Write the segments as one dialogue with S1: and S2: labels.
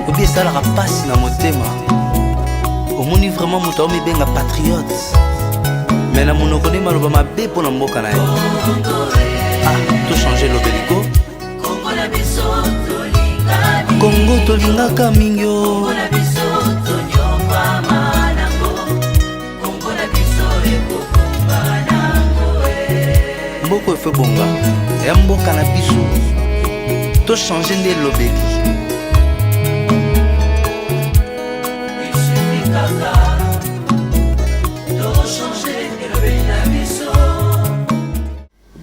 S1: Obi esalaka pasi na motema. Omoni vraiment moto aomibenga patriote. Mais na monoko nde maloba mabe mpo na mboka na ye. To changer l'obélico. Congo tolingaka mingi o. Mboko efe bonga ya mboka na biso. To changer nde l'obéli.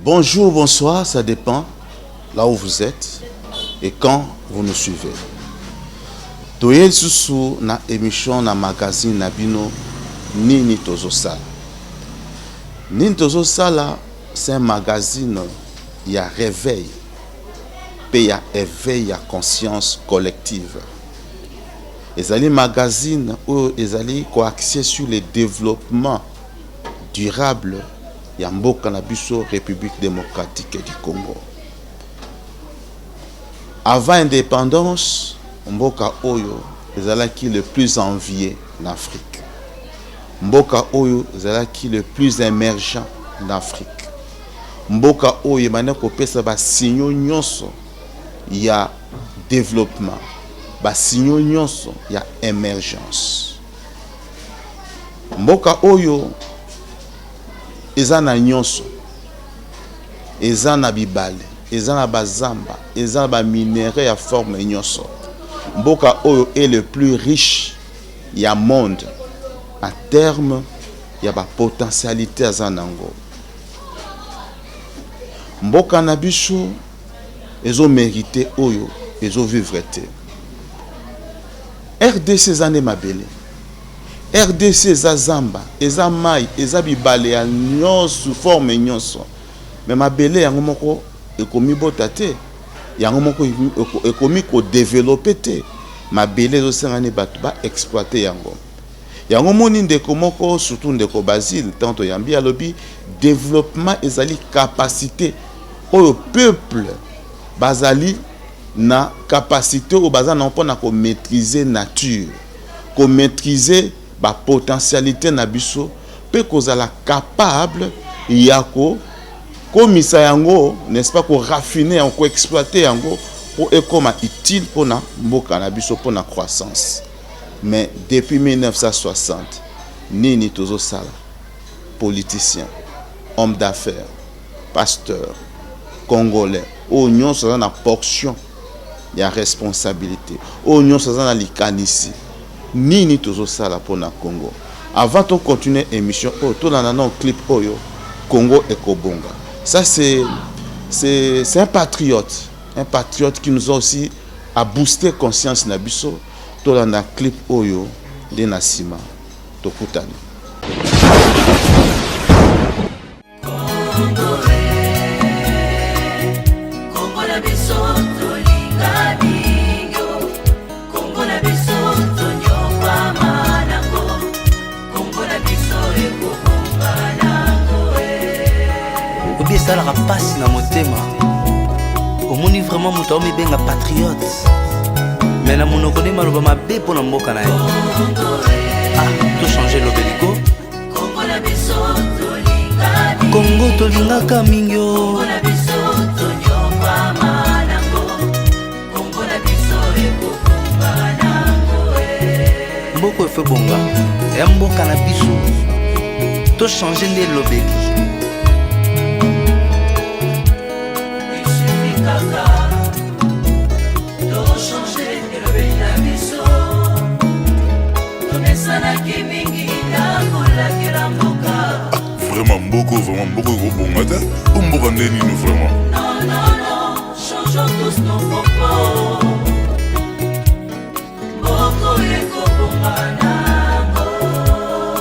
S2: Bonjour, bonsoir, ça dépend là où vous êtes et quand vous nous suivez. Toye susu na émission na magazine na bino Nini Tozosala. Nini Tozosala, c'est un magazine, il y a réveil, puis il y a éveil, il y a conscience collective. Ezali magazine où ezali coaxé sur le développement durable ya mboka na biso République démocratique du Congo. Avant indépendance, mboka oyo ezalaki le plus envié en Afrique. Mboka oyo ezalaki le plus émergent en Afrique. Mboka oyo mane kopesa ba signaux nyonso ya développement, ba signaux nyonso ya émergence. Mboka oyo eza na nyonso, eza na bibale, eza na bazamba, eza na ba minéraux ya forme nyonso. Mboka oyo est le plus riche ya monde en termes ya ba potentialité eza nango. Mboka na biso ezo mérité oyo ezo vivre te. RDC ezane mabele. RDC eza zamba, eza mai, eza bibale ya nyonso forme nyonso. Mais mabele yango moko ekomi bota te. Yango moko ekomi ko développer te. Mabele ezo sengani bato ba exploiter yango. Yango moni ndeko moko surtout ndeko Basile tanto yambi alobi développement ezali capacité au peuple bazali na capacité au bazan na pona ko maîtriser nature, ko maîtriser ba potentialité na biso pe kozala capable yako komisa yango, n'est-ce pas, ko raffiner yango, ko exploiter yango pour ekoma utile pona mboka na biso pona croissance. Mais depuis 1960, Nini Tozosala, politicien, homme d'affaires, pasteur, congolais, oignon ça dans la portion, il y a responsabilité. Oignon ça dans la likanisi. Nini Tozosala pour na Congo. Avant de continuer l'émission, tout dans un clip oyo Congo et Kobonga. Ça c'est un patriote qui nous a aussi a boosté conscience na biso. Tout dans un clip oyo de Nasima Tokutani.
S1: Obi esalaka pasi na motema. Omoni vraiment moto aomibenga patriote. Mais na monoko nde maloba mabe mpo na mboka na ye. To changer l'obélico. Congo tolingaka mingi o. Mboko efe bonga ya mboka na biso. To changer nde l'obéli.
S3: Vraiment beaucoup bon matin. On me rend nous vraiment.
S4: Non, changeons tous nos propos.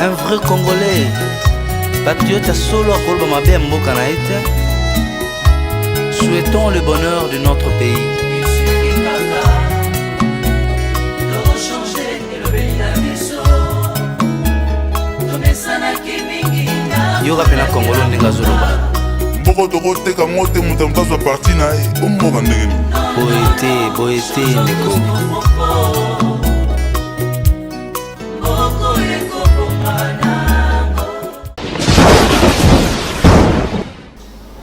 S1: Un vrai Congolais, patriote solo à Kolba Mabe Mboka na ete. Souhaitons le bonheur de notre pays. Yoga pena Congolo ndinga zoloba.
S3: mboka tokoteka ngo te moto moto azwa parti na ye omboka ndenge nini
S1: boye te ndeko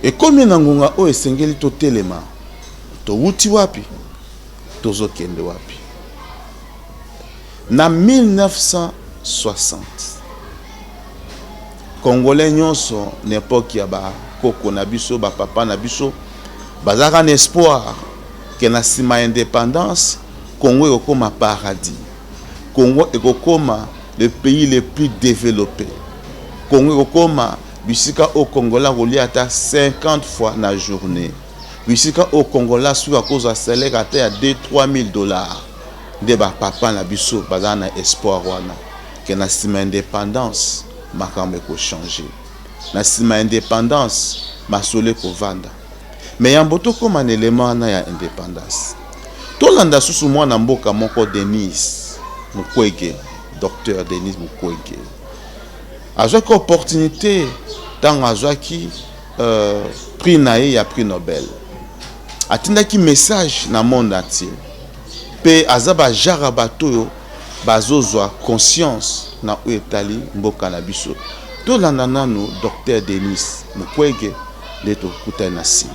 S2: ekomi na ngonga oyo esengeli totelema towuti wapi tozokende wapi. Na 1960 Congolais nyonso n'époque ya ba koko na biso ba papa na biso bazaka na espoir que na sima indépendance Congo ekokoma paradis, Congo ekokoma le pays le plus développé, Congo ekokoma bisika au Congolais rolia ata 50 fois na journée, bisika au Congolais sur à cause de salaire ata ya 2-3 000 dollars de ba papa na biso bazaka na espoir wana que na sima indépendance makambo ko changer, na sima indépendance masole ko vanda. Mais yamboto comme un élément na ya indépendance tolanda susu mwana mboka moko Denis Mukwege, docteur Denis Mukwege azwaki opportunité tant azwaki prix na ye ya prix Nobel, atindaki message na monde entier pe azaba jara batoyo bazozwa conscience na etali mboka na biso. Tolanda nanu docteur Denis Mukwege leto kutana na sima.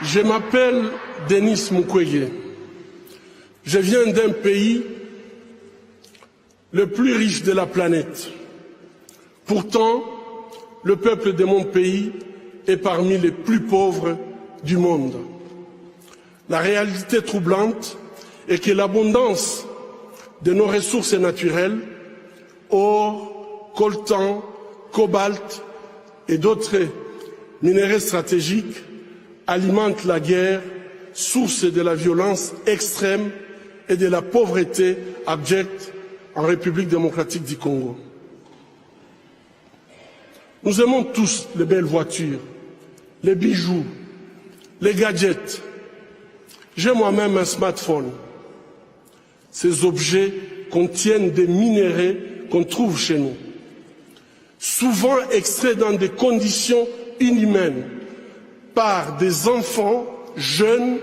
S5: Je m'appelle Denis Mukwege. Je viens d'un pays le plus riche de la planète. Pourtant, le peuple de mon pays est parmi les plus pauvres du monde. La réalité troublante est que l'abondance de nos ressources naturelles, or, coltan, cobalt et d'autres minéraux stratégiques, alimente la guerre, source de la violence extrême et de la pauvreté abjecte en République démocratique du Congo. Nous aimons tous les belles voitures, les bijoux, les gadgets. J'ai moi-même un smartphone. Ces objets contiennent des minéraux qu'on trouve chez nous, souvent extraits dans des conditions inhumaines, par des enfants jeunes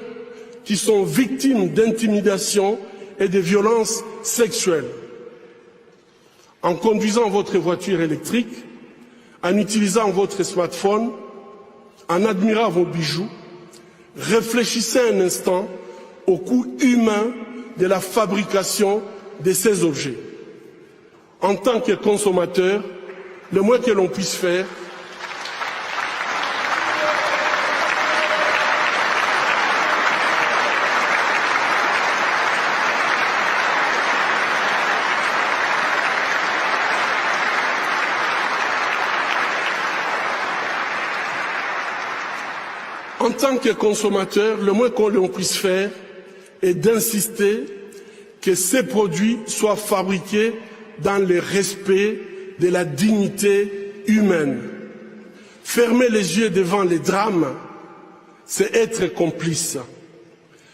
S5: qui sont victimes d'intimidation et de violences sexuelles. En conduisant votre voiture électrique, en utilisant votre smartphone, en admirant vos bijoux, réfléchissez un instant au coût humain de la fabrication de ces objets. En tant que consommateur, le moins que l'on puisse faire, en tant que consommateur, le moins que l'on puisse faire est d'insister que ces produits soient fabriqués dans le respect de la dignité humaine. Fermer les yeux devant les drames, c'est être complice.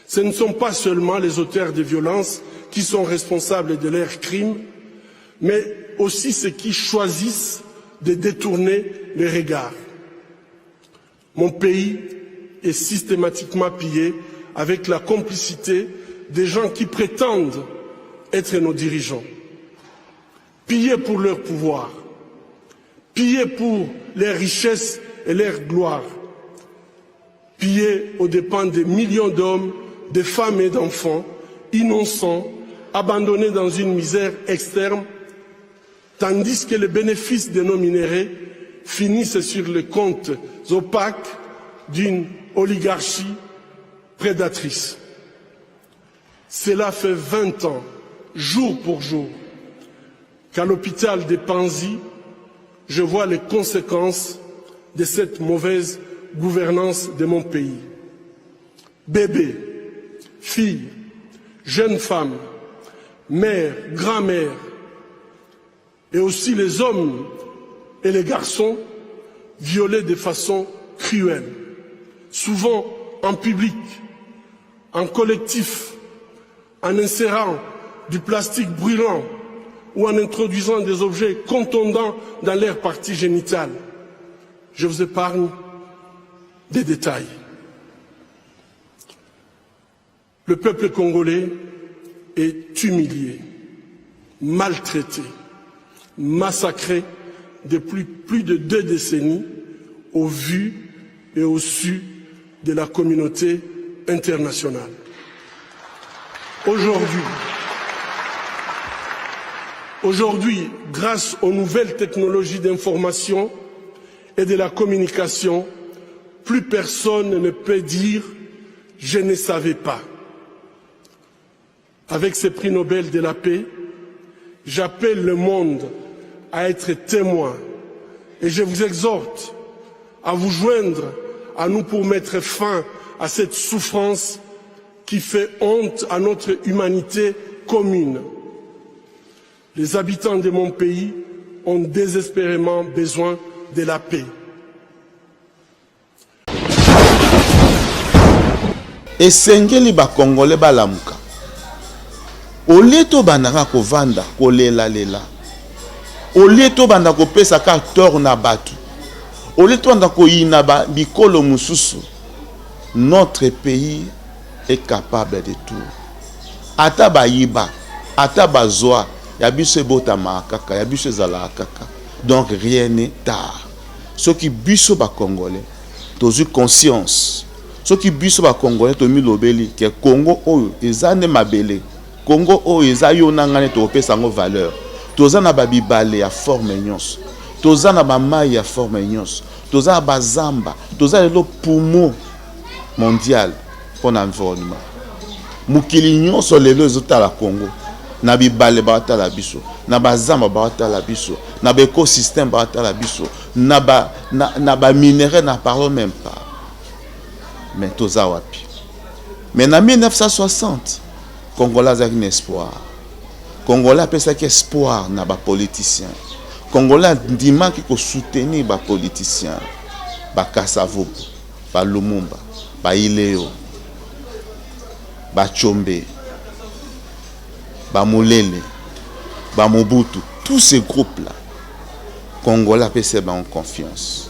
S5: Ce ne sont pas seulement les auteurs de violences qui sont responsables de leurs crimes, mais aussi ceux qui choisissent de détourner les regards. Mon pays est systématiquement pillé avec la complicité des gens qui prétendent être nos dirigeants. Pillés pour leur pouvoir, pillés pour leurs richesses et leur gloire, pillés aux dépens des millions d'hommes, de femmes et d'enfants innocents, abandonnés dans une misère externe, tandis que les bénéfices de nos minéraux finissent sur les comptes opaques d'une oligarchie prédatrice. Cela fait 20 ans, jour pour jour, qu'à l'hôpital de Panzi, je vois les conséquences de cette mauvaise gouvernance de mon pays. Bébés, filles, jeunes femmes, mères, grand-mères, et aussi les hommes et les garçons violés de façon cruelle, souvent en public, en collectif, en insérant du plastique brûlant ou en introduisant des objets contondants dans leur partie génitale. Je vous épargne des détails. Le peuple congolais est humilié, maltraité, massacré depuis plus de 2 décennies au vu et au su de la communauté internationale. Aujourd'hui, grâce aux nouvelles technologies d'information et de la communication, plus personne ne peut dire « je ne savais pas ». Avec ces prix Nobel de la paix, j'appelle le monde à être témoin et je vous exhorte à vous joindre à nous pour mettre fin à cette souffrance qui fait honte à notre humanité commune. Les habitants de mon pays ont désespérément besoin de la paix.
S2: Esengeli ba Congolais balamuka. Olie to bandaka kovanda kolela lela. Olie to banda kopesa ka tor na batu. Olie to banda ko yina ba bikolo mususu. Notre pays est capable de tout. Ata ba yiba, ata ba zoa, ya biso bota makaka, ya biso zala kaka. Donc rien n'est tard. Ce qui biso ba Congolais, tozu conscience. Ce qui biso ba Congolais to mi lobeli ke Congo oyo ezane mabele. Congo oyo eza yo nangane to pesa ngo valeur. Toza na babibale ya forme nyonso. Toza na ba mai ya forme nyonso. Toza na bazamba, toza le poumon mondial pour l'environnement. Mukili nyonso lelo ezota la Congo. Na bibale bata la biso, na bazamba bata la biso, na ba écosystème bata la biso, na ba minerais na parlons même pas. Mais toza wapi. Mais en 1960, Congolais a un espoir. Congolais a pensé espoir na ba politiciens. Congolais dima qui ko soutenir ba politiciens. Ba Kassavo, ba Lumumba, ba Ileo, ba Tshombe, ba Mulele, ba Mobutu, tous ces groupes-là, Congolais a pensé en confiance.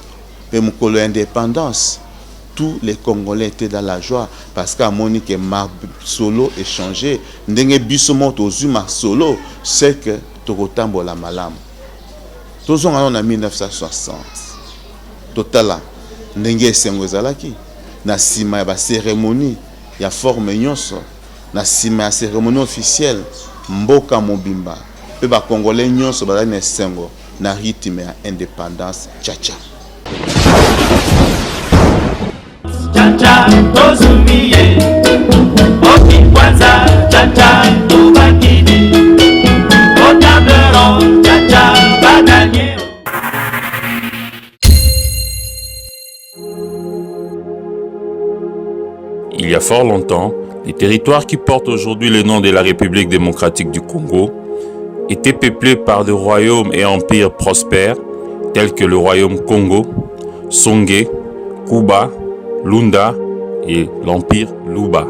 S2: Et mon colo indépendance, tous les Congolais étaient dans la joie parce qu'à Monique Mar solo échangé, ndenge bisomo tozuma solo, c'est que tokotambo la malam. Tozon en 1960. Totala ndenge sengo ezalaki na sima ya cérémonie ya forme nyonso, na sima ya cérémonie officielle mboka mobimba pe ba Congolais nyonso bazali na sengo na rythme ya indépendance tcha-tcha.
S6: Chacha tozumie okikwanza chacha tubakidi otableron chacha baganye.
S7: Il y a fort longtemps, les territoires qui portent aujourd'hui le nom de la République démocratique du Congo étaient peuplés par des royaumes et empires prospères tels que le royaume Congo, Songé, Kuba, Lunda et l'empire Luba.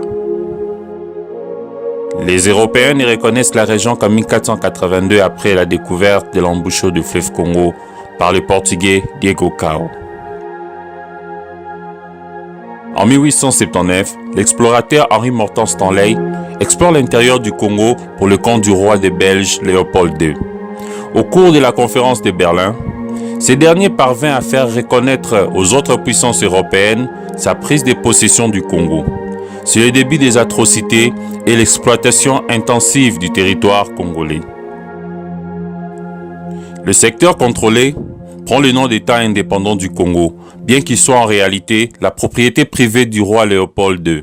S7: Les Européens ne reconnaissent la région qu'en 1482 après la découverte de l'embouchure du fleuve Congo par le Portugais Diego Cao. En 1879, l'explorateur Henri Morton Stanley explore l'intérieur du Congo pour le compte du roi des Belges Léopold II. Au cours de la conférence de Berlin, ce dernier parvint à faire reconnaître aux autres puissances européennes sa prise de possession du Congo. C'est le début des atrocités et l'exploitation intensive du territoire congolais. Le secteur contrôlé prend le nom d'État indépendant du Congo, bien qu'il soit en réalité la propriété privée du roi Léopold II.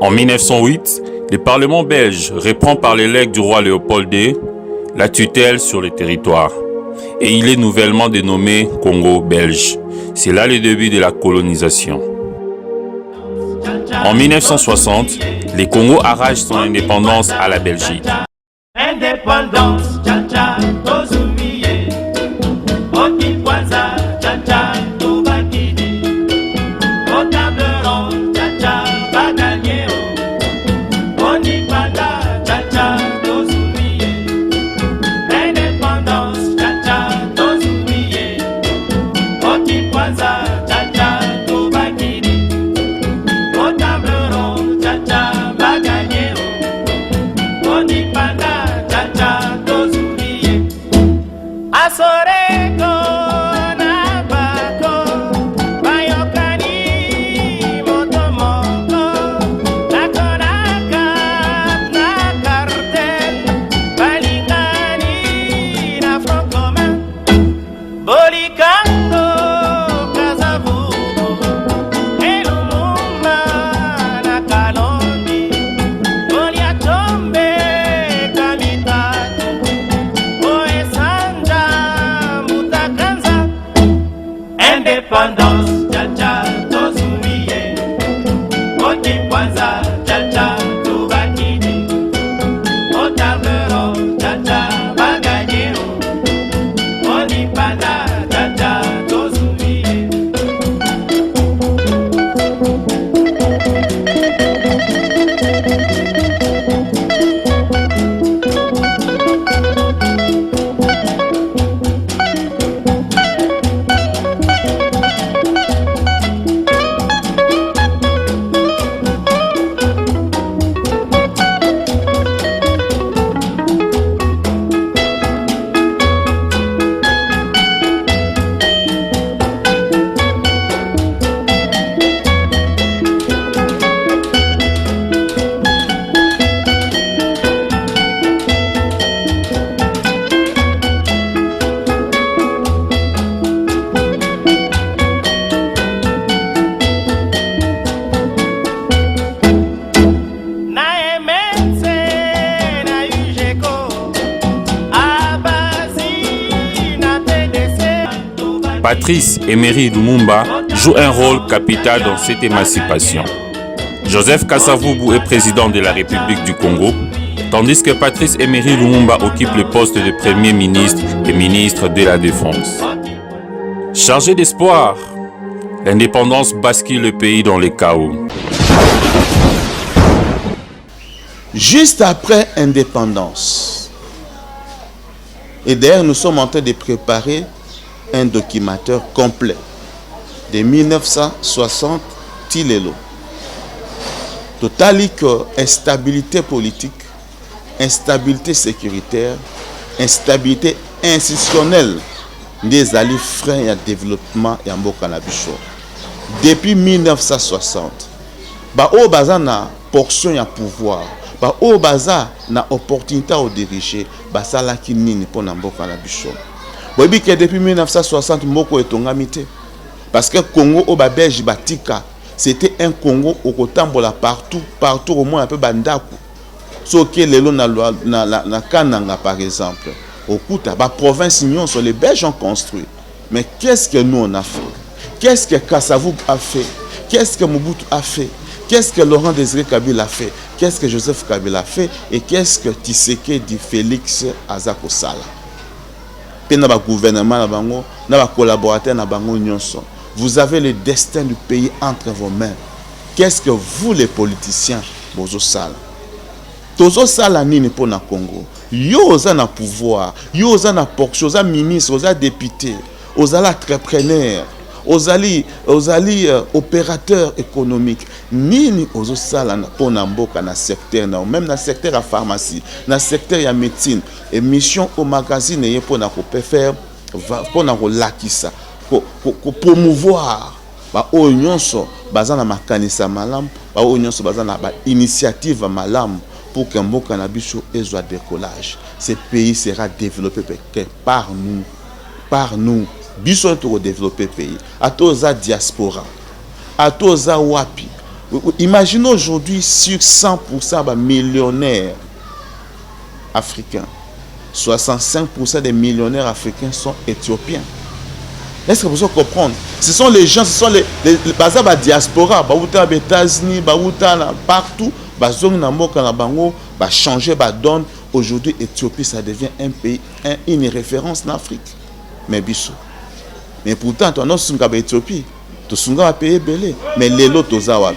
S7: En 1908, le Parlement belge reprend par les legs du roi Léopold II la tutelle sur le territoire et il est nouvellement dénommé Congo belge. C'est là le début de la colonisation. En 1960, le Congo arrache son indépendance à la Belgique.
S6: Indépendance, chacha tozumie okikwanza chacha tubakidi otableron chacha baganye onipanda chacha Indépendance, Tchatcha, Tozumiye, Oti Kwanza, Tchatcha, Tubakidi, Otavero, Tchatcha, Baganyero, Oni Panda, Tchatcha, Tozumiye.
S7: Patrice Emery Lumumba joue un rôle capital dans cette émancipation. Joseph Kasavubu est président de la République du Congo, tandis que Patrice Emery Lumumba occupe le poste de Premier ministre et ministre de la Défense. Chargé d'espoir, l'indépendance bascule le pays dans le chaos.
S2: Juste après indépendance, et d'ailleurs nous sommes en train de préparer un documentaire complet de 1960 Tilelo. Totali que instabilité politique, instabilité sécuritaire, instabilité institutionnelle des alliés freins et développement et en Bokanabicho. Depuis 1960, au bazana portion ya pouvoir, au baza na opportunité au diriger, ça la qui nini pour n'amboka la bicho. Bobi que depuis 1960 moko etongamité parce que Congo au Belge batika c'était un Congo au kotambola partout au moins un peu bandaku. So que lelo na Kananga par exemple, au Kuta ba province union sur les Belges ont construit. Mais qu'est-ce que nous on a fait? Qu'est-ce que Kasavubu a fait? Qu'est-ce que Mobutu a fait? Qu'est-ce que Laurent Désiré Kabila a fait? Qu'est-ce que Joseph Kabila a fait? Et qu'est-ce que Tshisekedi Félix Azako Sala? Dans le gouvernement, dans les collaborateurs, vous avez le destin du pays entre vos mains. Qu'est-ce que vous, les politiciens, vous savez? Tozo sala nini pour na Congo. Yo oza na pouvoir, yo oza na portion, oza ministre, oza député, oza entrepreneur, ozali opérateur économique. Nini ozo sala pour na mboka na secteur na même na secteur à pharmacie, na secteur ya médecine. Émission au magazine et pour na faire pour na lakisa pour promouvoir ba onyonso bazana makanisa malam ba onyonso bazana ba initiative malam pour que mboka na biso ezwa décollage. Ce pays sera développé par nous biso to développer pays atoza diaspora atoza wapi. Imaginez aujourd'hui sur 100% ba millionnaires africains, 65% des millionnaires africains sont éthiopiens. Est-ce que vous pouvez comprendre? Ce sont les gens, ce sont les bazaba diaspora, baouta aux États-Unis, baouta partout, bazong na moka na bango, ba changer ba donne. Aujourd'hui, Éthiopie ça devient un pays, une référence en Afrique. Mais biso. Mais pourtant, on a sunga ba Éthiopie, to sunga ba pays belé, mais les lots ozawa.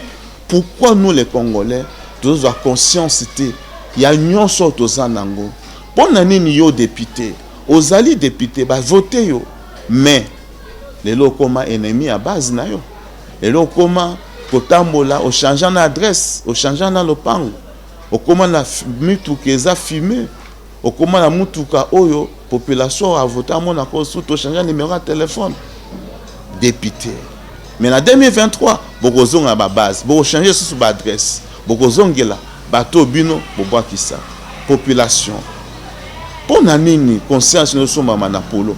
S2: Pourquoi nous les Congolais, nous avons conscience il y a une sorte de zanango. Bon nani yo député, aux alliés députés, bah voter yo. Mais les locaux ennemis à base na yo. Les locaux kotambola au changeant d'adresse, au changeant dans le pang, au comment la mutuka eza fumé, au comment la mutuka oyo population a voté à mon accord sous tout changer numéro de téléphone. Député. Mais en 2023, beaucoup ont ma base, beaucoup changer sur adresse, beaucoup ont là, bateau bino, beaucoup qui ça. Population. Pour nanini conscience nous sommes à Manapolo.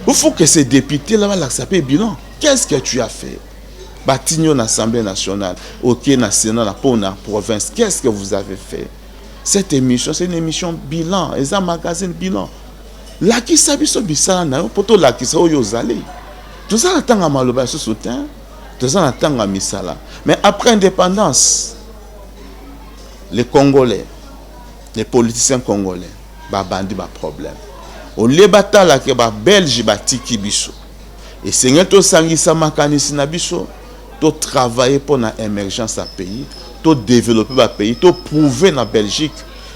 S2: Il faut que ces députés là l'acceptent bilan. Qu'est-ce que tu as fait? Batignon l'Assemblée nationale, OK na Sénat pour la province. Qu'est-ce que vous avez fait? Cette émission, c'est une émission bilan, et un magazine bilan. Là qui s'habille sur bisala na pour tout là qui ça yozali. Tout ça attend à maloba ce soutien. Tout ça attend à misala. Mais après indépendance, les Congolais, les politiciens congolais, ba bandi ba problème. On les batala que ba Belge ba tiki biso. Et Seigneur to sangisa makanisi na biso, to travailler pour la émergence à pays, to développer ba pays, to prouver na Belgique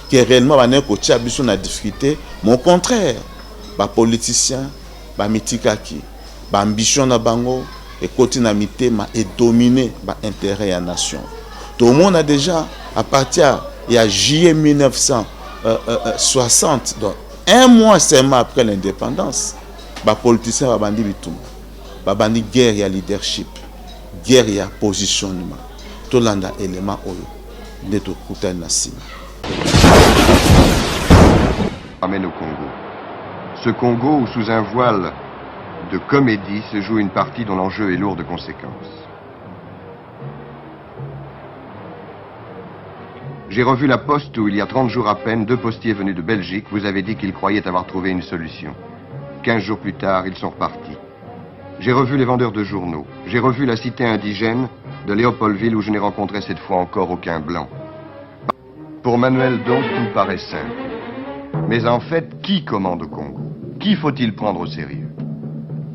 S2: que réellement ba ne ko tia biso na difficulté, mais au contraire, ba politicien, ba mitikaki, ba ambition na bango et côté na mitema et dominer ba intérêt à nation. Tout le monde a déjà à partir il y a juillet 1960, donc un mois seulement après l'indépendance, les politiciens ont bandi bitum, bandi guerre et leadership, guerre et positionnement. Tout l'anda élément oyo neto kuta nasima.
S8: Amène au Congo. Ce Congo où sous un voile de comédie se joue une partie dont l'enjeu est lourd de conséquences. J'ai revu la poste où, il y a 30 jours à peine, 2 postiers venus de Belgique vous avaient dit qu'ils croyaient avoir trouvé une solution. 15 jours plus tard, ils sont repartis. J'ai revu les vendeurs de journaux. J'ai revu la cité indigène de Léopoldville où je n'ai rencontré cette fois encore aucun blanc. Pour Manuel donc, tout paraît simple. Mais en fait, qui commande au Congo? Qui faut-il prendre au sérieux?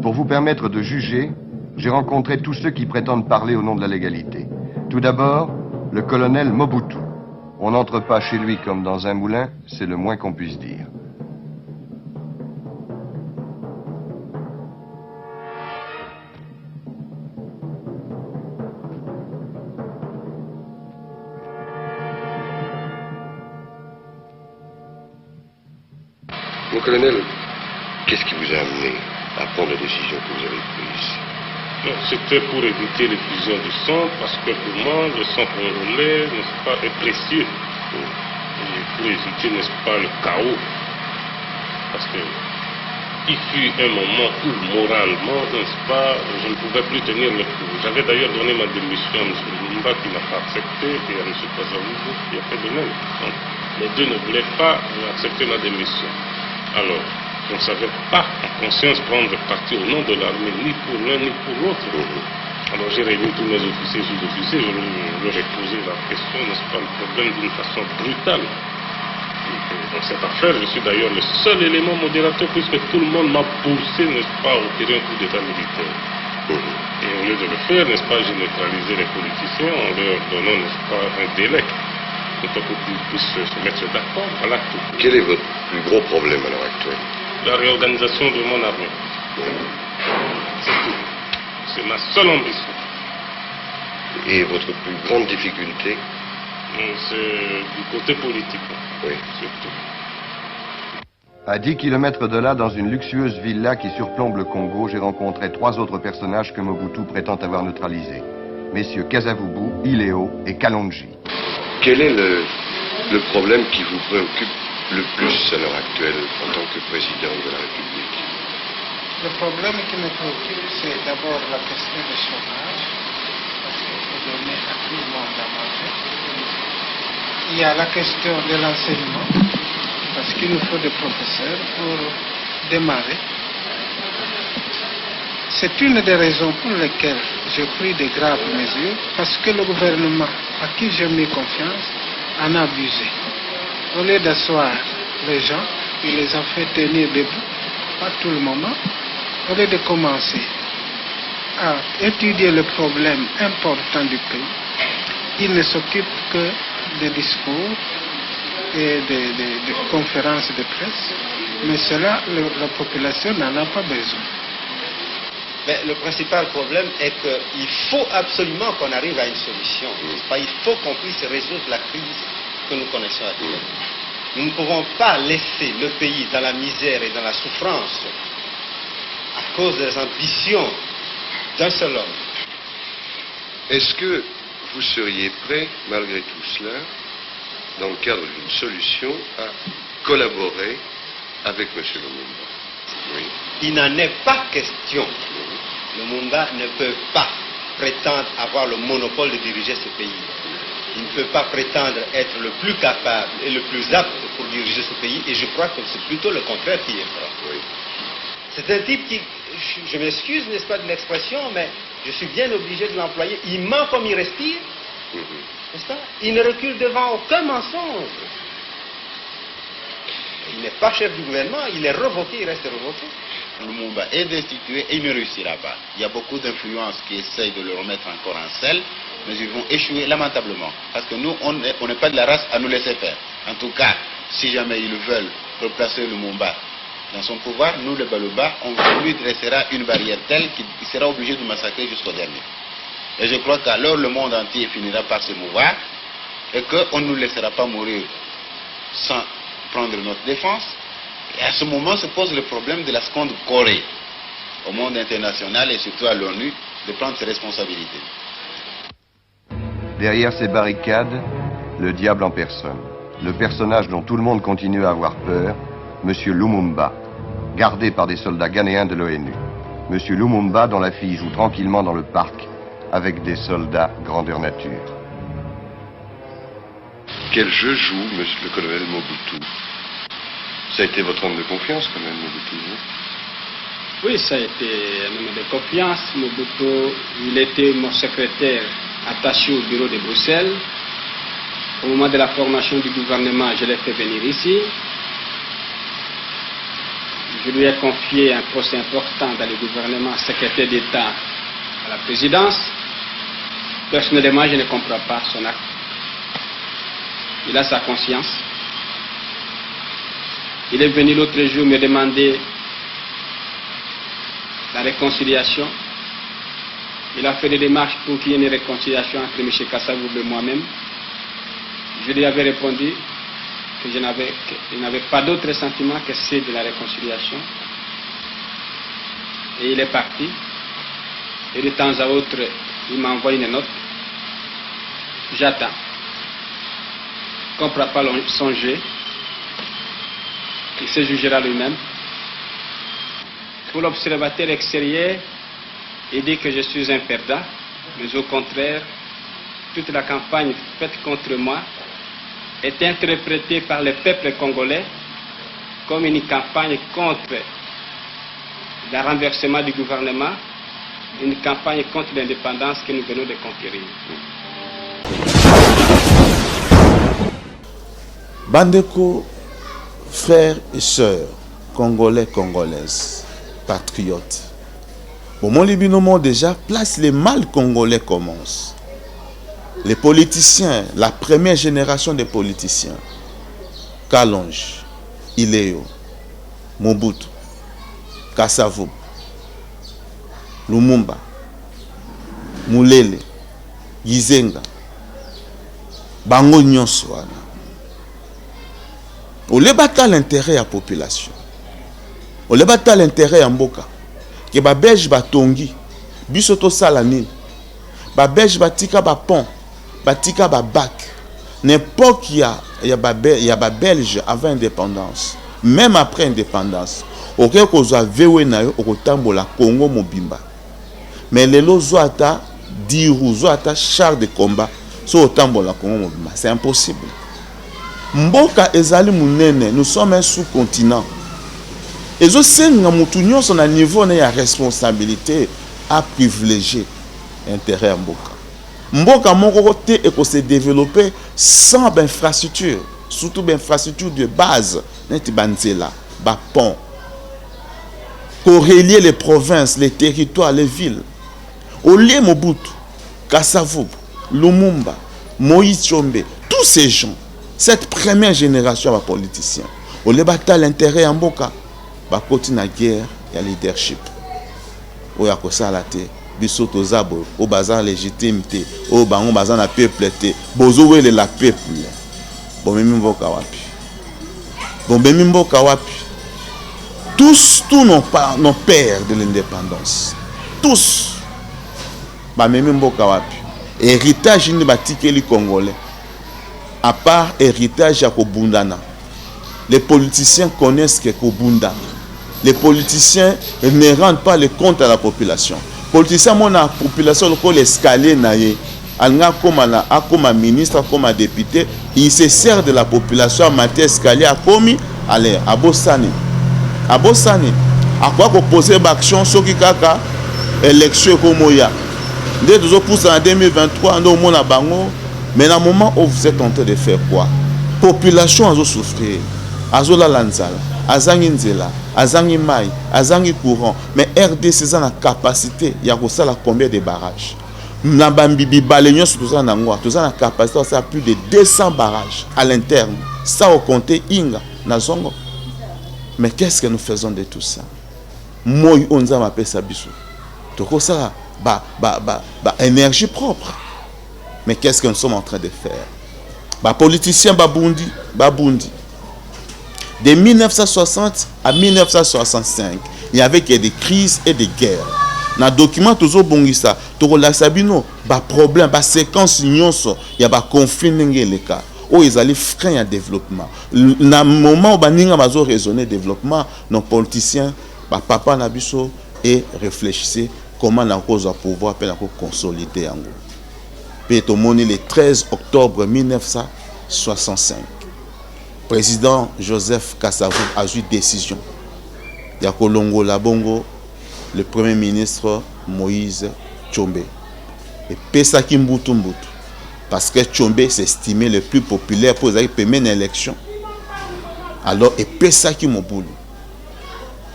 S8: Pour vous permettre de juger, j'ai rencontré tous ceux qui prétendent parler au nom de la légalité. Tout d'abord, le colonel Mobutu. On n'entre pas chez lui comme dans un moulin, c'est le moins qu'on puisse dire.
S9: Mon colonel, qu'est-ce qui vous a amené à prendre la décision que vous avez prise?
S10: C'était pour éviter l'effusion du sang, parce que pour moi, le sang congolais, n'est-ce pas, est précieux. Et pour éviter, n'est-ce pas, le chaos. Parce que il fut un moment où, moralement, n'est-ce pas, je ne pouvais plus tenir le coup. J'avais d'ailleurs donné ma démission à M. Lumumba qui n'a pas accepté, et à M. Kazavubu qui a fait de même. Donc, les deux ne voulaient pas accepter ma démission. Alors, je ne savais pas en conscience prendre parti au nom de l'armée, ni pour l'un ni pour l'autre. Alors j'ai réuni tous mes officiers et sous-officiers, je leur ai posé la question, n'est-ce pas, le problème d'une façon brutale. Dans cette affaire, je suis d'ailleurs le seul élément modérateur puisque tout le monde m'a poussé, n'est-ce pas, à opérer un coup d'état militaire. Et au lieu de le faire, n'est-ce pas, j'ai neutralisé les politiciens en leur donnant, n'est-ce pas, un délai. Pour qu'ils puissent se mettre d'accord, voilà tout.
S9: Quel est votre plus gros problème à l'heure actuelle?
S10: La réorganisation de mon armée. C'est tout. C'est ma seule ambition.
S9: Et votre plus grande difficulté?
S10: C'est du côté politique.
S9: Oui.
S10: Surtout.
S8: À 10 km de là, dans une luxueuse villa qui surplombe le Congo, j'ai rencontré 3 autres personnages que Mobutu prétend avoir neutralisés. Messieurs Kazavubu, Ileo et Kalonji.
S9: Quel est le problème qui vous préoccupe le plus à l'heure actuelle en tant que président de la République?
S11: Le problème qui me préoccupe, c'est d'abord la question du chômage, parce qu'il faut donner à tout le monde à manger. Il y a la question de l'enseignement, parce qu'il nous faut des professeurs pour démarrer. C'est une des raisons pour lesquelles j'ai pris de graves mesures, parce que le gouvernement à qui j'ai mis confiance en a abusé. Au lieu d'asseoir les gens, il les a fait tenir debout, pas tout le moment. Au lieu de commencer à étudier le problème important du pays, il ne s'occupe que des discours et des conférences de presse, mais cela, la population n'en a pas besoin.
S12: Mais le principal problème est qu'il faut absolument qu'on arrive à une solution. Il faut qu'on puisse résoudre la crise que nous connaissons actuellement. Nous ne pouvons pas laisser le pays dans la misère et dans la souffrance à cause des ambitions d'un seul homme.
S9: Est-ce que vous seriez prêt, malgré tout cela, dans le cadre d'une solution, à collaborer avec M. Lumumba? Oui.
S12: Il n'en est pas question. Lumumba ne peut pas prétendre avoir le monopole de diriger ce pays. Il ne peut pas prétendre être le plus capable et le plus apte pour diriger ce pays, et je crois que c'est plutôt le contraire qui est vrai.
S9: Oui.
S12: C'est un type qui, je m'excuse, n'est-ce pas, de l'expression, mais je suis bien obligé de l'employer. Il ment comme il respire, n'est-ce pas? Il ne recule devant aucun mensonge. Il n'est pas chef du gouvernement, il est revoqué, il reste revoqué.
S13: Lumumba est destitué et il ne réussira pas. Il y a beaucoup d'influences qui essayent de le remettre encore en selle, mais ils vont échouer lamentablement. Parce que nous, on n'est pas de la race à nous laisser faire. En tout cas, si jamais ils veulent replacer Lumumba dans son pouvoir, nous, les Baluba, on lui dressera une barrière telle qu'il sera obligé de massacrer jusqu'au dernier. Et je crois qu'alors le monde entier finira par se mouvoir et qu'on ne nous laissera pas mourir sans prendre notre défense. Et à ce moment se pose le problème de la seconde Corée au monde international et surtout à l'ONU de prendre ses responsabilités.
S8: Derrière ces barricades, le diable en personne. Le personnage dont tout le monde continue à avoir peur, M. Lumumba, gardé par des soldats ghanéens de l'ONU. M. Lumumba dont la fille joue tranquillement dans le parc avec des soldats grandeur nature.
S9: Quel jeu joue monsieur le colonel Mobutu? Ça a été votre homme de confiance quand même, Mobutu, non?
S11: Oui, ça a été un homme de confiance. Mobutu, il était mon secrétaire attaché au bureau de Bruxelles. Au moment de la formation du gouvernement, je l'ai fait venir ici. Je lui ai confié un poste important dans le gouvernement, secrétaire d'État à la présidence. Personnellement, je ne comprends pas son acte. Il a sa conscience. Il est venu l'autre jour me demander la réconciliation. Il a fait des démarches pour qu'il y ait une réconciliation entre M. Kasavubu et moi-même. Je lui avais répondu que je n'avais pas d'autre sentiment que ceux de la réconciliation. Et il est parti. Et de temps à autre, il m'envoie une note. J'attends. Je ne comprends pas son jeu. Il se jugera lui-même. Pour l'observateur extérieur, il dit que je suis un perdant, mais au contraire, toute la campagne faite contre moi est interprétée par le peuple congolais comme une campagne contre le renversement du gouvernement, une campagne contre l'indépendance que nous venons de conquérir.
S2: Bandeko, frères et sœurs, congolais, congolaises, patriotes. Au moment libinomo déjà, place les mal congolais commencent. Les politiciens, la première génération des politiciens, Kalonji, Iléo, Mobutu, Kasavubu, Lumumba, Mulele, Gizenga, Bango nyonso wana. On les battre l'intérêt à la population. On les battre l'intérêt à Mboka. Que ba belge ba tongi, bisoto salani, ba belge ba tika ba pont, ba tika ba bac. N'importe qui y a ba belge avant indépendance, même après indépendance. Ok ko zo vewe na yo okotambola Congo mobimba. Mais les lozo ata diru zo ata char de combat so otambola Congo mobimba, c'est impossible. Mboka ezali munene, nous sommes un sous-continent. Et je sais que nous sommes à un niveau de responsabilité à privilégier l'intérêt à Mboka. Mboka Mokorote et se développer sans infrastructure, surtout infrastructure de base, banzela, ba pont, corrélier les provinces, les territoires, les villes. Olé Mobutu, Kasavubu, Lumumba, Moïse Tshombe, tous ces gens, cette première génération de politiciens, olé bata l'intérêt à Mboka. Bakoti na guerre ya leadership oya kosala te biso tozabo o bazan légitimité o bango bazan na peuple te bozo wele la peuple bo mimi mboka wapi Bon, Bemimbo Kawapi. Tous nos pères de l'indépendance. Tous. Bemimbo Kawapi. Héritage ni batike les Congolais. À part héritage à Kobundana. Les politiciens connaissent que Kobunda. Les politiciens ne rendent pas les comptes à la population. Les politiciens, la population, l'escalier, comme ministre, comme député, il se sert de la population à matière escalier, à commis, allez, à Bossani. À Bossani. À quoi qu'on pose l'action, ce qui kaka, élection comme il y a. Dès que vous poussez en 2023, on a bango. Mais dans le moment où vous êtes en train de faire quoi? Population a souffert. Azola lanzala, azangi nzela, azangi mai, azangi courant. Mais RDC a la capacité, il y a combien de barrages? Nabambibi balénion sur tout ça nangwa, tout ça la capacité de faire plus de 200 barrages à l'interne. Ça au compter Inga, Nazongo. Mais qu'est-ce que nous faisons de tout ça? Moi, on a appelé ça bisou. Tout ça, énergie propre. Mais qu'est-ce que nous sommes en train de faire? Politiciens babundi. De 1960 à 1965, il y avait que des crises et des guerres. Dans le document, toujours bon ça, tout le sabino, problème, séquence il y a des conflits les cas. Où ils allaient freiner le développement. Dans le moment où ils ont raisonné le développement, nos politiciens, papa Nabiso, et réfléchissaient comment la cause va pouvoir consolider. Puis le 13 octobre 1965. Président Joseph Kasavubu a eu décision. Il y a Kolongo Labongo, le premier ministre Moïse Tshombe. Et Pesaki Mbutu. Parce que Tshombe s'estimait le plus populaire pour mener une élection. Alors, et Pesaki Mobulu.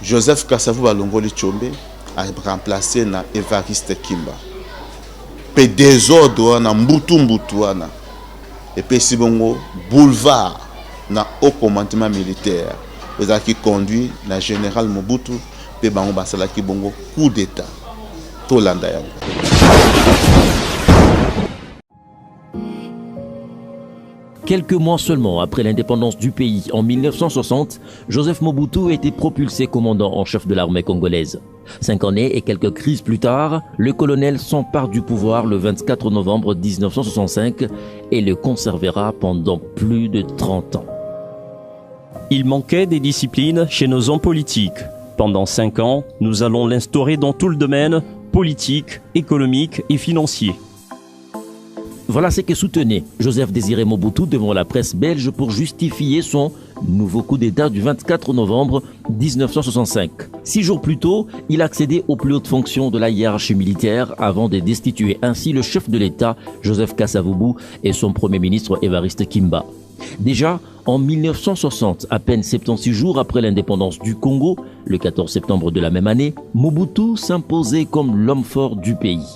S2: Joseph Kasavubu Alongo Tshombe a remplacé na Evariste Kimba. Pe désordre na Mbutu. Et puis Sibongo, boulevard. Na haut commandement militaire, qui conduit le général Mobutu, et bango basala ki bongo coup d'état. Tolanda yango.
S14: Quelques mois seulement après l'indépendance du pays, en 1960, Joseph Mobutu a été propulsé commandant en chef de l'armée congolaise. 5 années et quelques crises plus tard, le colonel s'empare du pouvoir le 24 novembre 1965 et le conservera pendant plus de 30 ans.
S15: Il manquait des disciplines chez nos hommes politiques. Pendant 5 ans, nous allons l'instaurer dans tout le domaine politique, économique et financier.
S14: Voilà ce que soutenait Joseph Désiré Mobutu devant la presse belge pour justifier son nouveau coup d'État du 24 novembre 1965. 6 jours plus tôt, il accédait aux plus hautes fonctions de la hiérarchie militaire avant de destituer ainsi le chef de l'État, Joseph Kasavubu, et son premier ministre Évariste Kimba. Déjà, en 1960, à peine 76 jours après l'indépendance du Congo, le 14 septembre de la même année, Mobutu s'imposait comme l'homme fort du pays.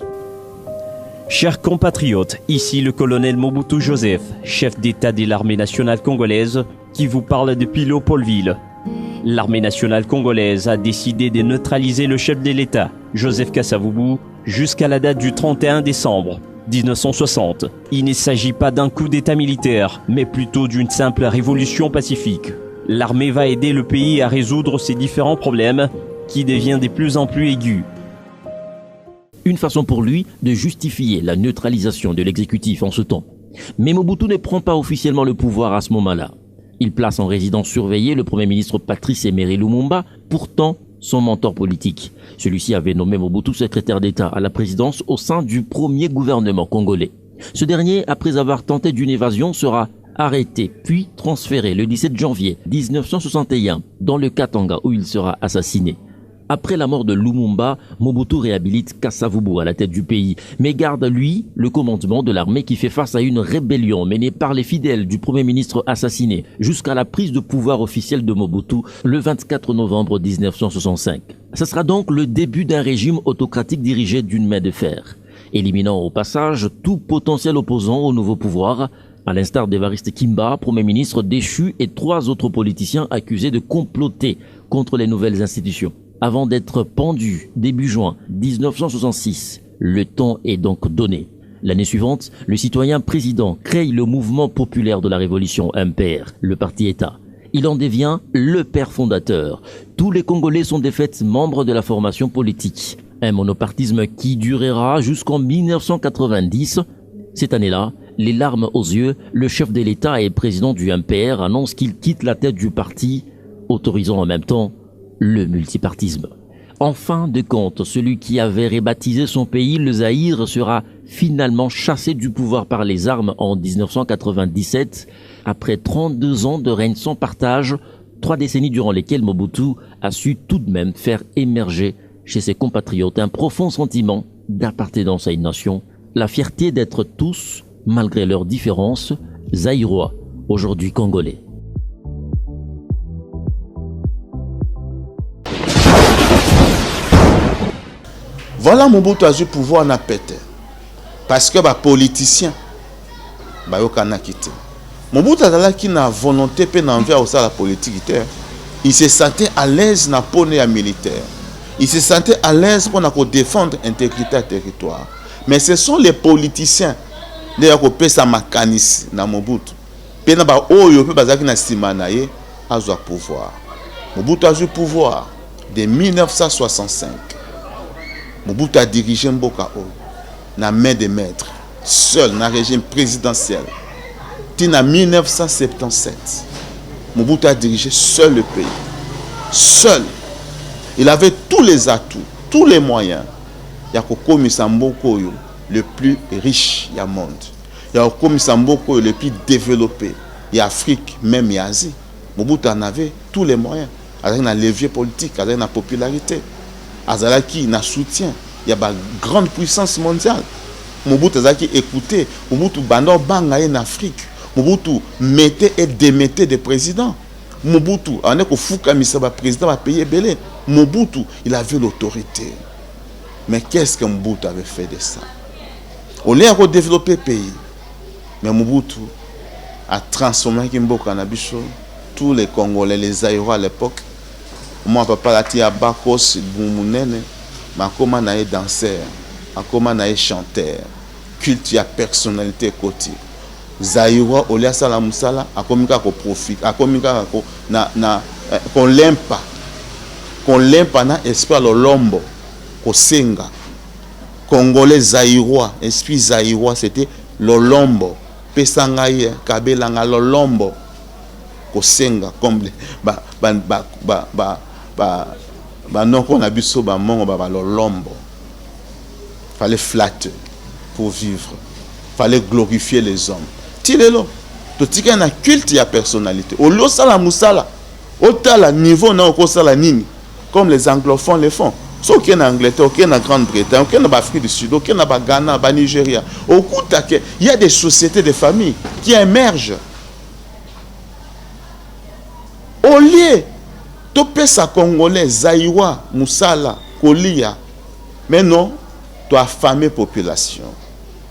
S15: Chers compatriotes, ici le colonel Mobutu Joseph, chef d'État de l'armée nationale congolaise, qui vous parle depuis Léopoldville. L'armée nationale congolaise a décidé de neutraliser le chef de l'État, Joseph Kasavubu, jusqu'à la date du 31 décembre 1960. Il ne s'agit pas d'un coup d'État militaire, mais plutôt d'une simple révolution pacifique. L'armée va aider le pays à résoudre ses différents problèmes, qui deviennent de plus en plus aigus.
S14: Une façon pour lui de justifier la neutralisation de l'exécutif en ce temps. Mais Mobutu ne prend pas officiellement le pouvoir à ce moment-là. Il place en résidence surveillée le premier ministre Patrice Emery Lumumba, pourtant son mentor politique. Celui-ci avait nommé Mobutu secrétaire d'État à la présidence au sein du premier gouvernement congolais. Ce dernier, après avoir tenté d'une évasion, sera arrêté puis transféré le 17 janvier 1961 dans le Katanga où il sera assassiné. Après la mort de Lumumba, Mobutu réhabilite Kasavubu à la tête du pays, mais garde lui le commandement de l'armée qui fait face à une rébellion menée par les fidèles du premier ministre assassiné jusqu'à la prise de pouvoir officielle de Mobutu le 24 novembre 1965. Ce sera donc le début d'un régime autocratique dirigé d'une main de fer, éliminant au passage tout potentiel opposant au nouveau pouvoir, à l'instar d'Évariste Kimba, premier ministre déchu, et 3 autres politiciens accusés de comploter contre les nouvelles institutions. Avant d'être pendu début juin 1966, le temps est donc donné. L'année suivante, le citoyen président crée le mouvement populaire de la révolution MPR, le parti État. Il en devient le père fondateur. Tous les Congolais sont de fait membres de la formation politique. Un monopartisme qui durera jusqu'en 1990. Cette année-là, les larmes aux yeux, le chef de l'État et président du MPR annonce qu'il quitte la tête du parti, autorisant en même temps le multipartisme. En fin de compte, celui qui avait rebaptisé son pays, le Zaïre, sera finalement chassé du pouvoir par les armes en 1997, après 32 ans de règne sans partage, 3 décennies durant lesquelles Mobutu a su tout de même faire émerger chez ses compatriotes un profond sentiment d'appartenance à une nation, la fierté d'être tous, malgré leurs différences, Zaïrois, aujourd'hui Congolais.
S2: Voilà Mobutu a eu pouvoir na pété. Parce que les politiciens, ils quitté. Mobutu a qui na volonté pe na envie à la politique. Il se sentait à l'aise na pone militaire. Il se sentait à l'aise pour défendre l'intégrité du territoire. Mais ce sont les politiciens qui ont fait sa mécanisme na Mobutu. Pe na ba oyo pe bazaki na sima na ye a eu pouvoir. Mobutu a eu pouvoir de 1965. Mobutu a dirigé Mboka Oyo na main de maître, seul dans le régime présidentiel. En 1977, Mobutu a dirigé seul le pays. Seul. Il avait tous les atouts, tous les moyens. Il y a Komisa Mboka Oyo le plus riche du monde. Il y a Komisa Mboka Oyo le plus développé. Il y a Afrique, même il y a Asie. Mobutu en avait tous les moyens. Il y a un levier politique, il y a une popularité. Azalaki na soutien, il y a une grande puissance mondiale. Mobutu Azalaki écoutait, Mobutu Bando Bangaye en Afrique. Mobutu mettait et démettait des présidents. Mobutu, on est qu'au Fouka Misaba président va payer belé. Mobutu, il avait l'autorité. Mais qu'est-ce que Mobutu avait fait de ça? On l'a redéveloppé le pays. Mais Mobutu a transformé Kimboka Nabicho, tous les Congolais, les Zaïrois à l'époque. Moi, papa, la tia bakos boumounene, ma comment naé danseur, ma comment naé chanteur, culte ya personnalité côté. Zaïrois, olia sala musala, a komika ko profite, a komika ko na qu'on l'aime pas na esprit le lombo, ko senga. Congolais Zaïrois, esprit Zaïrois, c'était le lombo, pesangaye, kabelanga le lombo, ko senga comme non qu'on a bu so ba mongo ba lombo. Fallait flatter pour vivre. Fallait glorifier les hommes. Tilelo. To tika na culte ya personnalité. O lo sala musala. O tala niveau na ko sala nini. Comme les anglophones le font. So qui en Angleterre, qui en Grande-Bretagne, qui en Afrique du Sud, qui en Ghana, au Nigeria. Au Koutake, il y a des sociétés de famille qui émergent. Au lieu topé sa Congolais, Zaïwa, Moussala, Kolia. Mais non, tu as affamé population.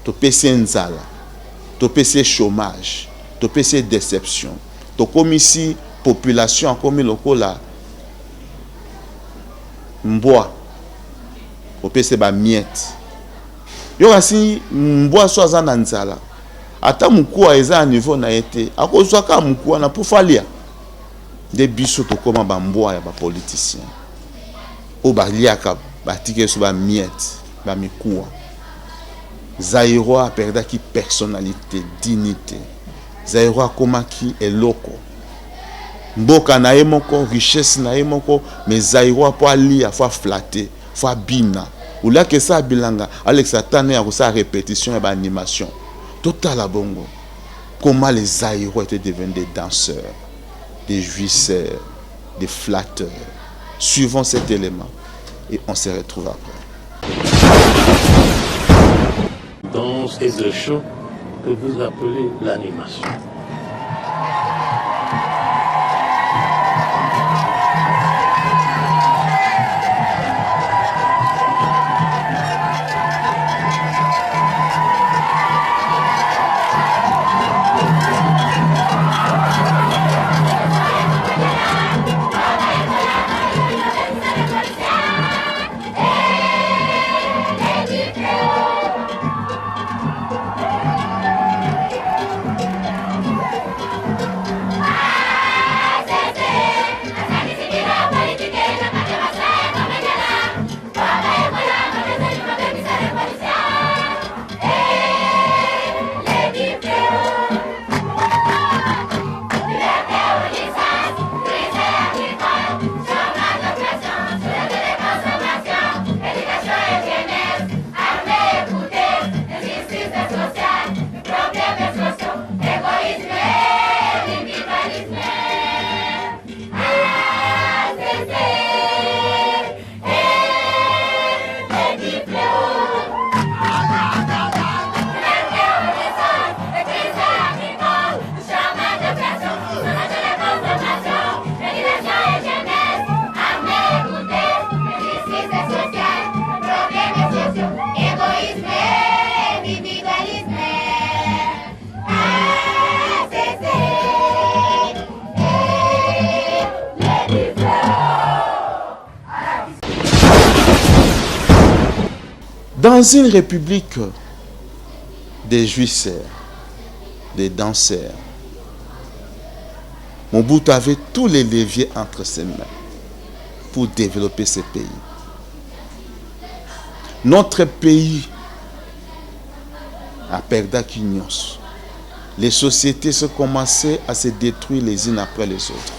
S2: Topé c'est nzala. Topé c'est chômage. Topé c'est déception. Tu comme ici, population, comme le cola. Mboa. Topé c'est ba miette. Yo asi mboa soza na nzala. Ata mukua eza à niveau na été. Akozwa ka mukua na poufalia. Des bisots comme un bambois et un politicien. Ou baliaka, batike sur ba miette, ba mikoua. Zaïrois a perdu qui personnalité, dignité. Zaïrois comment qui est loco. Mboka na emoko, richesse na emoko, mais Zaïrois pour aller, faut flatter, faut bina. Ou là que ça bilanga, Alex Atane a sa répétition et ba animation. Total à bongo. Comment les Zaïrois étaient devenus des danseurs, des jouisseurs, des flatteurs. Suivons cet élément et on se retrouve après.
S10: Dans ces shows que vous appelez l'animation.
S2: Dans une république des jouisseurs, des danseurs, Mobutu avait tous les leviers entre ses mains pour développer ce pays. Notre pays a perdu Kinyos. Les sociétés se commençaient à se détruire les unes après les autres.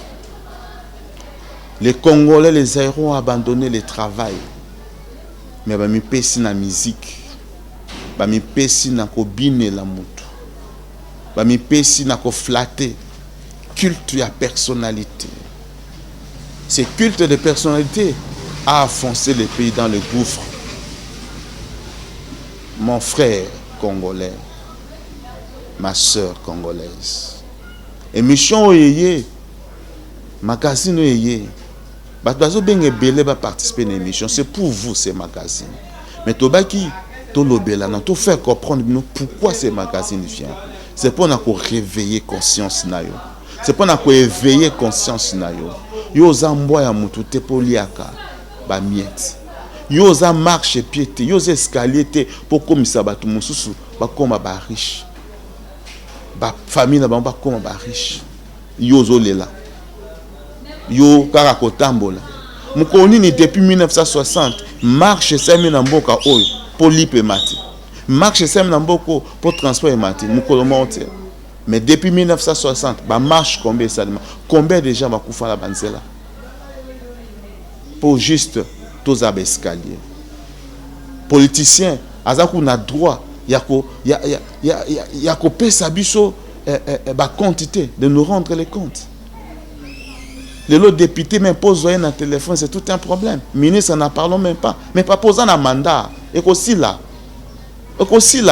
S2: Les Congolais, les aéros ont abandonné le travail. Mais bami pesi na musique, bami pesi na ko bine la mutu, bami pesi na ko flatter culte à personnalité. Ce culte de personnalité a enfoncé le pays dans le gouffre. Mon frère congolais, ma soeur congolaise. Émission oyeye, magazine oyeye. Bato bien belé va participer à l'émission, c'est pour vous ces magazines. Mais tobaki to lobela non to faire comprendre nous pourquoi ces magazines viennent. C'est pour nous réveiller conscience na yo. C'est pour nous éveiller conscience na yo. Yo za mboya mutu te poliaka ba miette. Yo za marche piété, yo za escalier te pour komisa batu mususu ba koma ba riche. Ba famille na ba koma ba riche. Yo zo lela. Yo kaka kotambola mukoni ni depuis 1960 marche semi na mboka oyo pour lipe mati marche semi na mboko pour transport mati mukolo monte mais depuis 1960 ba marche combien seulement combien de gens va kufa la banzela pour juste tous ab escalier politicien azaku na droit ya ko pesa biso ba quantité de nous rendre les comptes. Les autres députés même posent un téléphone, c'est tout un problème. Ministre, n'en parlons même pas. Mais pas posant un mandat. Et aussi là,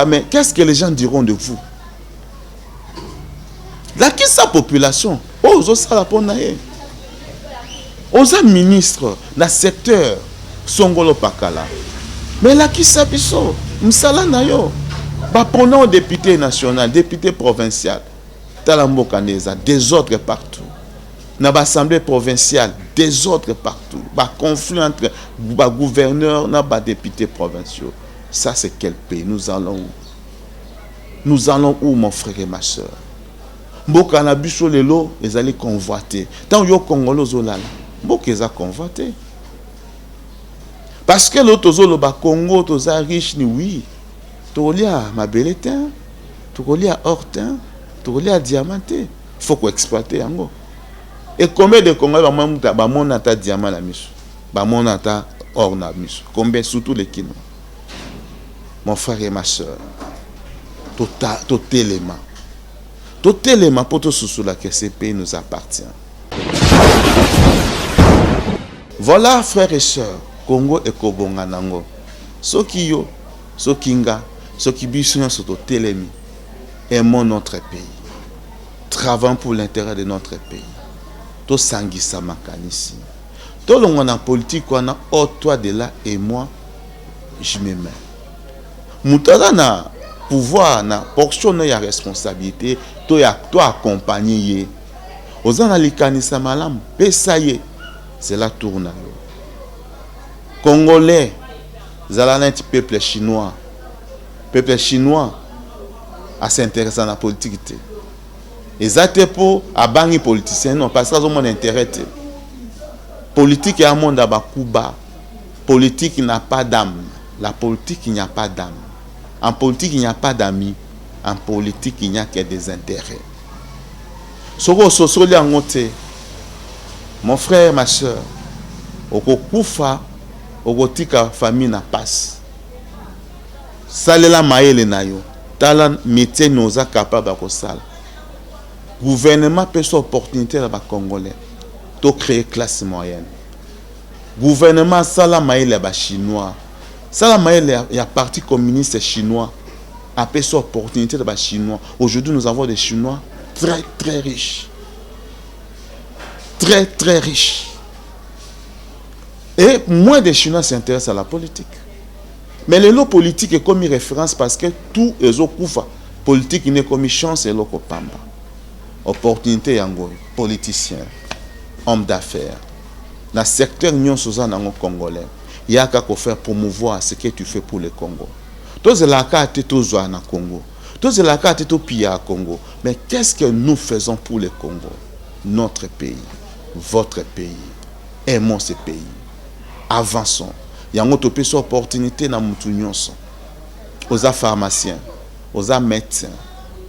S2: mais qu'est-ce que les gens diront de vous? Là, qui est sa population? Oh, ça la ponaye. Aux ministres, dans le secteur, Songolo Pakala. Mais là, qui ça biso? Msala nayo. Bah, prenons député national, député provincial. Talambo Kaneza, désordre partout. Dans l'Assemblée provinciale, désordre partout. Bah, conflit entre bah, gouverneurs et bah, députés provinciaux. Ça, c'est quel pays? Nous allons où? Nous allons où, mon frère et ma soeur? Mboka na biso lelo, ils allaient convoiter. Tant yo Congolo zolala, mboka ils a convoité. Parce que l'autre zolo ba Congo, toza riche ni oui. Tolia ma belle teint, tolia hortin, tolia diamanté. Faut qu'on exploite yango. Et combien de Congolais ba mon ata diamant la miso, ba mon ata or na miso. Combien surtout les kilos. Mon frère et ma soeur, totalement pour tout sous la que ce pays nous appartient. Voilà, frères et sœurs, Congo et Kobonga nango. Soki yo, sokinga, soki biso soto telemi, aimons notre pays. Travaillons pour l'intérêt de notre pays. To sangisa makanisi. To longo na politique wana, oh toi de là et moi, je me mets. Moutala na pouvoir na portion na ya responsabilité, toi accompagner. Ozana likanisa malam, pesaye, c'est la tourne. Congolais, zalana un peuple chinois. Peuple chinois a s'intéresser à la politique. Et ça te pour abangi politicien non parce que ça mon intérêt. Politique est un monde à Bakuba. Politique n'a pas d'âme. La politique il n'y a pas d'âme. En politique il n'y a pas d'amis. En politique il n'y a que des intérêts. Soko sosoli angote. Mon frère, ma soeur, okokufa okotika famille na passe. Salela maele na yo. Tala métier noza capable de kosala. Gouvernement peut son opportunité à Congolais de créer classe moyenne. Gouvernement sala maele ba chinois Ça la maille il y a parti communiste chinois après cette opportunité de chinois. Aujourd'hui nous avons des Chinois très très riches. Très très riches. Et moins des Chinois s'intéressent à la politique. Mais les lots politiques est comme une référence parce que tout est au koufa. Politique n'est comme une chance et l'autre pamba. Opportunité yango, politicien, homme d'affaires. Dans le secteur union sozana ngo congolais, il y a qu'à faire promouvoir ce que tu fais pour le Congo. Tous les cas étaient tous au Congo. Tous les cas étaient au pire Congo. Mais qu'est-ce que nous faisons pour le Congo? Notre pays, votre pays. Aimons ce pays. Avançons. Il y a une opportunité dans notre union. Aux pharmaciens, aux médecins,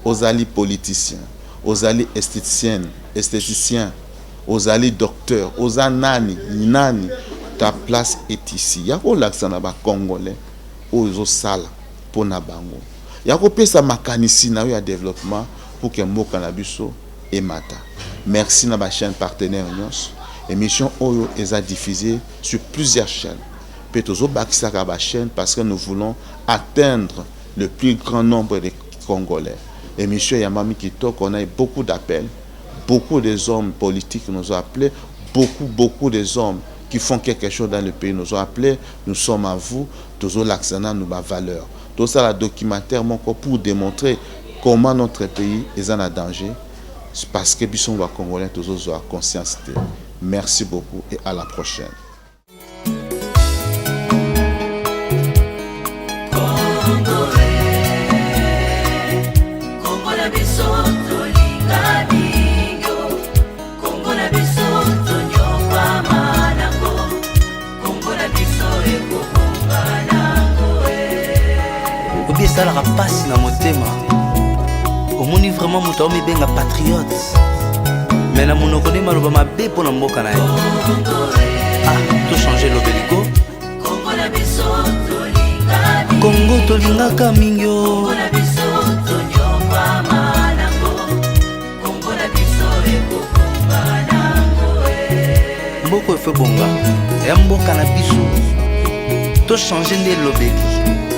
S2: aux alliés politiciens, aux alliés esthéticiens, aux alliés docteurs, aux nani, ta place est ici. Il y a un l'accent congolais, aux salas pour Nabango. Il y a un mécanisme de développement pour que le Canabiso et Mata. Merci à ma chaîne partenaire. L'émission Oyo est diffusée sur plusieurs chaînes. Chaîne parce que nous voulons atteindre le plus grand nombre de Congolais. L'émission Yamami Kitok, on a eu beaucoup d'appels, beaucoup des hommes politiques nous ont appelés, beaucoup des hommes qui font quelque chose dans le pays nous ont appelés. Nous sommes à vous, tous l'accent nous ma valeur. Tout ça la documentaire pour démontrer comment notre pays est en danger. Parce que Bisson va Congolais tous ont conscience. Merci beaucoup et à la prochaine.
S1: esalaka pasi na motema omoni vraiment moto aomibenga patriote me na monoko nde maloba mabe mpo na mboka na ye tochange lobeliko kongo tolingaka mingi o mboko efe bonga ya mboka na biso tochange nde lobeli